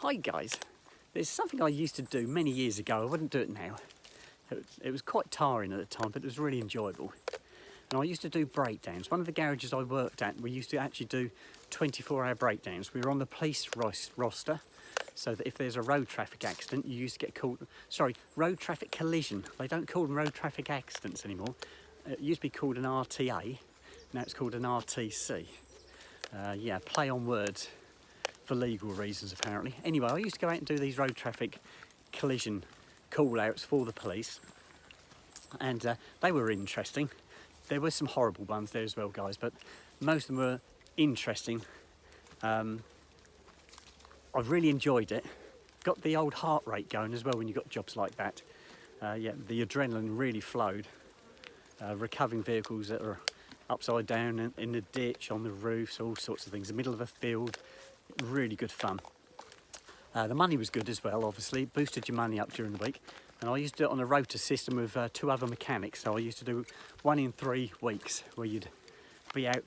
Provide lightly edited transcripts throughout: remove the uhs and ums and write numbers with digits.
Hi guys, there's something I used to do many years ago. I wouldn't do it now. It was quite tiring at the time, but it was really enjoyable. And I used to do breakdowns. One of the garages I worked at, we used to actually do 24-hour breakdowns. We were on the police roster, so that if there's a road traffic accident, you used to get called, road traffic collision. They don't call them road traffic accidents anymore. It used to be called an RTA, now it's called an RTC. Yeah, play on words for legal reasons apparently. Anyway, I used to go out and do these road traffic collision call-outs for the police, and they were interesting. There were some horrible ones there as well, guys, but most of them were interesting. I really enjoyed it. Got the old heart rate going as well when you got jobs like that. Yeah, the adrenaline really flowed. Recovering vehicles that are upside down in the ditch, on the roofs, all sorts of things, the middle of a field. Really good fun. The money was good as well, obviously. It boosted your money up during the week. And I used to do it on a rota system with two other mechanics. So I used to do 1 in 3 weeks where you'd be out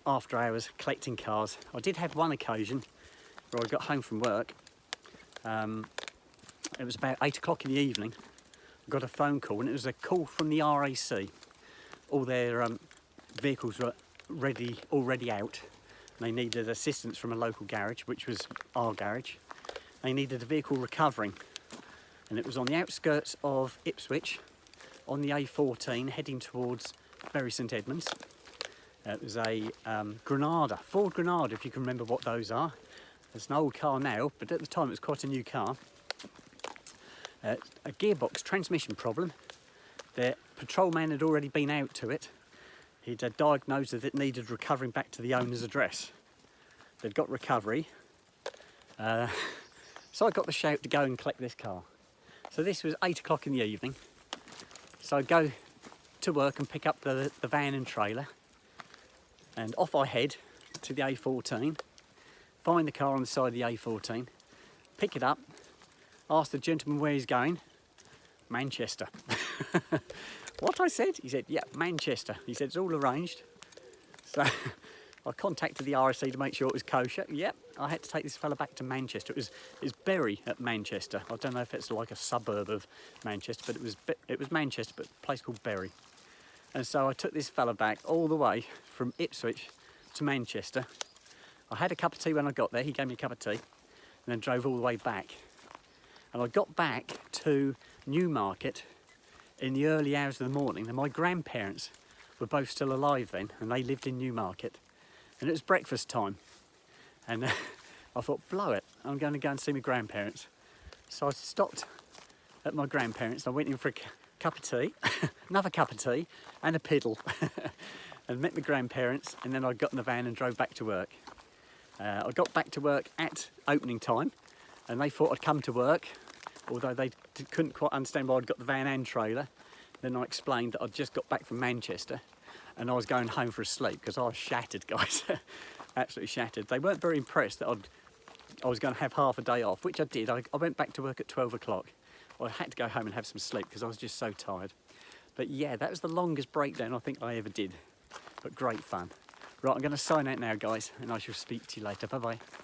after hours collecting cars. I did have one occasion where I got home from work. It was about 8 o'clock in the evening. I got a phone call, and it was a call from the RAC. All their vehicles were already out. They needed assistance from a local garage, which was our garage. They needed a vehicle recovering, and it was on the outskirts of Ipswich, on the A14, heading towards Bury St Edmunds. It was a Granada, Ford Granada, if you can remember what those are. It's an old car now, but at the time it was quite a new car. A gearbox transmission problem. The patrolman had already been out to it. He'd diagnosed that it needed recovering back to the owner's address. They'd got recovery. So I got the shout to go and collect this car. So this was 8 o'clock in the evening. So I go to work and pick up the van and trailer. And off I head to the A14. Find the car on the side of the A14. Pick it up. Ask the gentleman where he's going. Manchester. What I said? He said, yeah, Manchester. He said, it's all arranged. So I contacted the RSC to make sure it was kosher. Yep, I had to take this fella back to Manchester. It's Bury at Manchester. I don't know if it's like a suburb of Manchester, but it was Manchester, but a place called Bury. And so I took this fella back all the way from Ipswich to Manchester. I had a cup of tea when I got there. He gave me a cup of tea, and then drove all the way back. And I got back to Newmarket in the early hours of the morning, and my grandparents were both still alive then, and they lived in Newmarket, and it was breakfast time, and I thought, blow it, I'm going to go and see my grandparents. So I stopped at my grandparents. I went in for a cup of tea, another cup of tea, and a piddle, and met my grandparents, and then I got in the van and drove back to work. I got back to work at opening time, and they thought I'd come to work, although they couldn't quite understand why I'd got the van and trailer. Then I explained that I'd just got back from Manchester and I was going home for a sleep, because I was shattered, guys. Absolutely shattered. They weren't very impressed that I was going to have half a day off, which I did. I went back to work at 12 o'clock. I had to go home and have some sleep because I was just so tired. But yeah, that was the longest breakdown I think I ever did. But great fun. Right, I'm going to sign out now, guys, and I shall speak to you later. Bye-bye.